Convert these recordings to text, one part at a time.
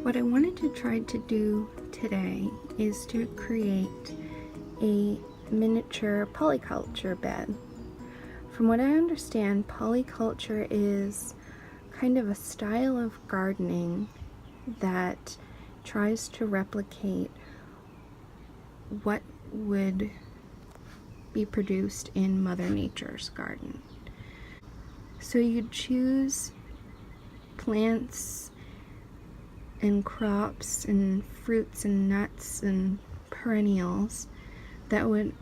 What I wanted to try to do today is to create a miniature polyculture bed. From what I understand, polyculture is kind of a style of gardening that tries to replicate what would be produced in Mother Nature's garden. So you'd choose plants and crops and fruits and nuts and perennials that would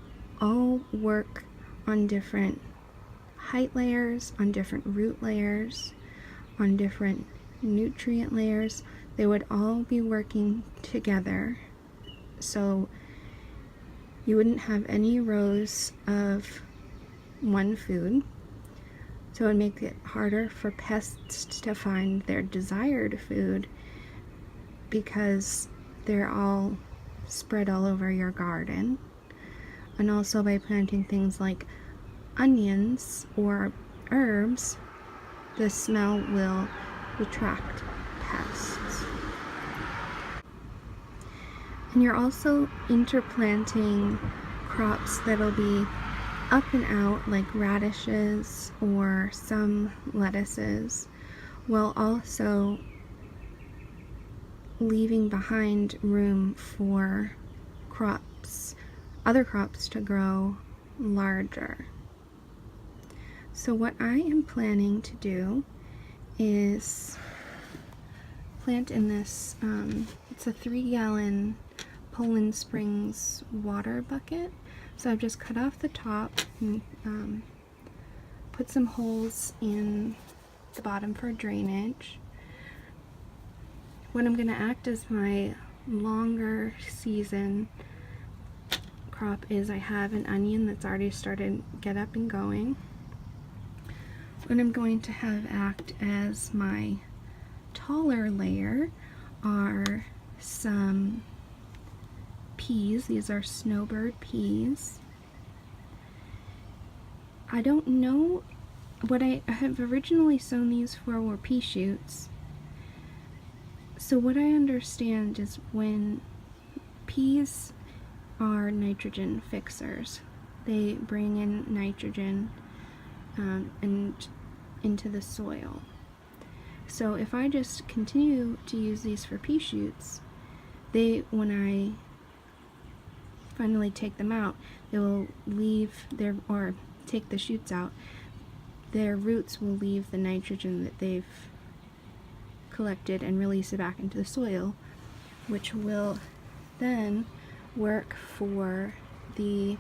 all work on different height layers, on different root layers, on different nutrient layers. They would all be working together, so you wouldn't have any rows of one food, so it would make it harder for pests to find their desired food because they're all spread all over your garden. And also by planting things like onions or herbs, the smell will attract pests. And you're also interplanting crops that'll be up and out, like radishes or some lettuces, while also leaving behind room for other crops to grow larger. So what I am planning to do is plant in this, it's a 3-gallon Poland Springs water bucket. So I've just cut off the top and put some holes in the bottom for drainage. What I'm going to act as my longer season crop is I have an onion that's already started to get up and going. What I'm going to have act as my taller layer are some peas. These are snowbird peas. I don't know, what I have originally sown these for were pea shoots. So what I understand is when peas are nitrogen fixers, they bring in nitrogen and into the soil. So if I just continue to use these for pea shoots, when I finally take them out, they will leave or take the shoots out, their roots will leave the nitrogen that they've collected and release it back into the soil, which will then work for the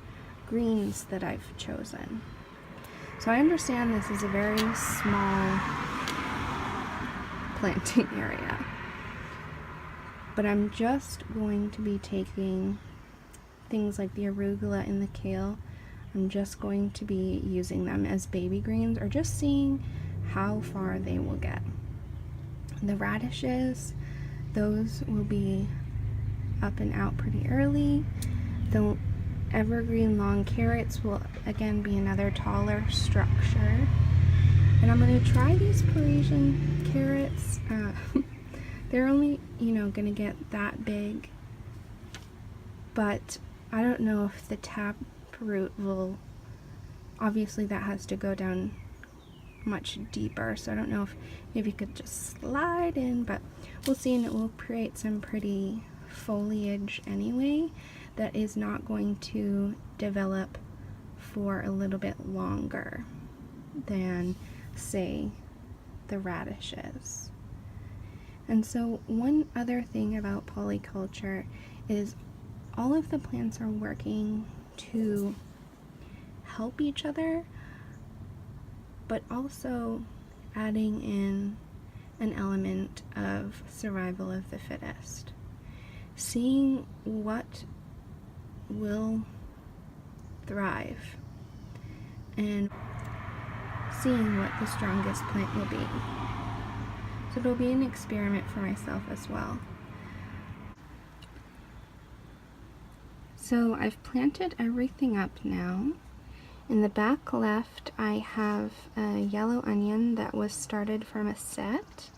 greens that I've chosen. So I understand this is a very small planting area, but I'm just going to be taking things like the arugula and the kale. I'm just going to be using them as baby greens or just seeing how far they will get. The radishes, those will be up and out pretty early. The evergreen long carrots will again be another taller structure. And I'm going to try these Parisian carrots. They're only, going to get that big, but I don't know if the taproot will, obviously that has to go down much deeper, so I don't know if maybe it could just slide in, but we'll see, and it will create some pretty foliage anyway that is not going to develop for a little bit longer than, say, the radishes. And so one other thing about polyculture is all of the plants are working to help each other, but also adding in an element of survival of the fittest. Seeing what will thrive and seeing what the strongest plant will be. So it'll be an experiment for myself as well. So I've planted everything up now. In the back left, I have a yellow onion that was started from a set.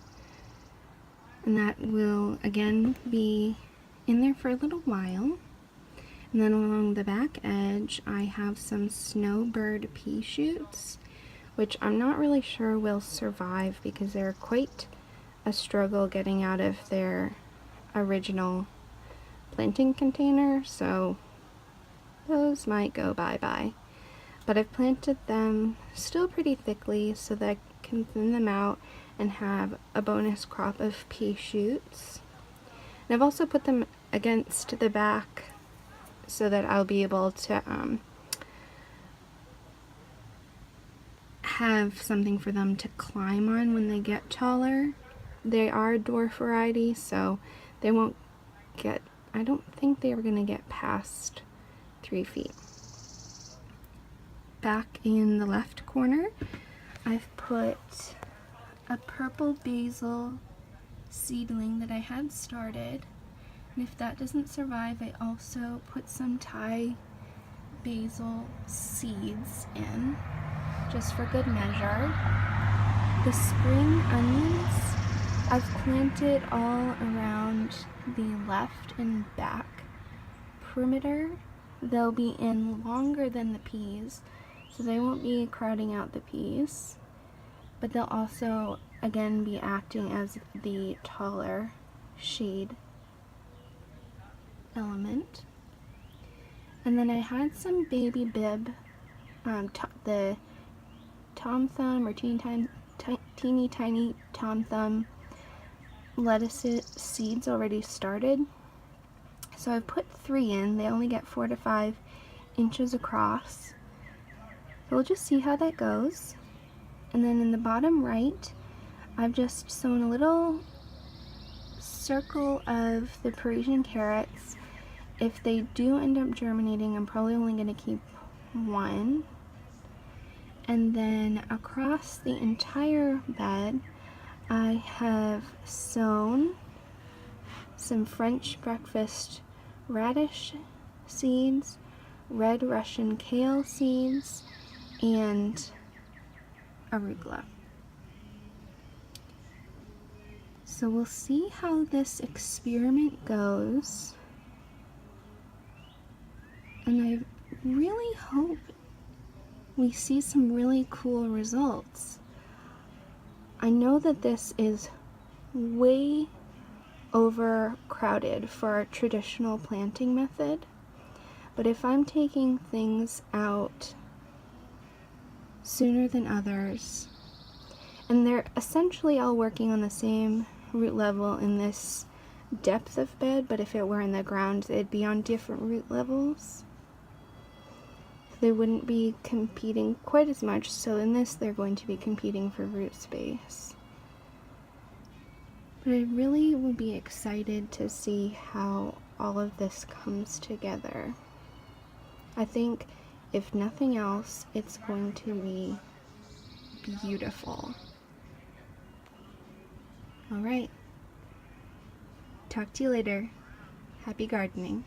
and that will again be in there for a little while. And then along the back edge I have some snowbird pea shoots, which I'm not really sure will survive because they're quite a struggle getting out of their original planting container, so those might go bye-bye. But I've planted them still pretty thickly so that I can thin them out and have a bonus crop of pea shoots. And I've also put them against the back so that I'll be able to have something for them to climb on when they get taller. They are a dwarf variety, so they won't get, I don't think they are going to get past 3 feet. Back in the left corner, I've put a purple basil seedling that I had started, and if that doesn't survive, I also put some Thai basil seeds in, just for good measure. The spring onions I've planted all around the left and back perimeter. They'll be in longer than the peas, so they won't be crowding out the peas, but they'll also again be acting as the taller shade element. And then I had some baby bib, the tom thumb or teeny tiny tom thumb lettuce seeds already started. So I've put 3 in. They only get 4 to 5 inches across. So we'll just see how that goes. And then in the bottom right, I've just sown a little circle of the Parisian carrots. If they do end up germinating, I'm probably only going to keep 1. And then across the entire bed, I have sown some French breakfast radish seeds, red Russian kale seeds, and arugula. So we'll see how this experiment goes, and I really hope we see some really cool results. I know that this is way overcrowded for our traditional planting method, but if I'm taking things out sooner than others, and they're essentially all working on the same root level in this depth of bed, but if it were in the ground, it'd be on different root levels. They wouldn't be competing quite as much, so in this they're going to be competing for root space. But I really will be excited to see how all of this comes together. I think, if nothing else, it's going to be beautiful. Alright. Talk to you later. Happy gardening.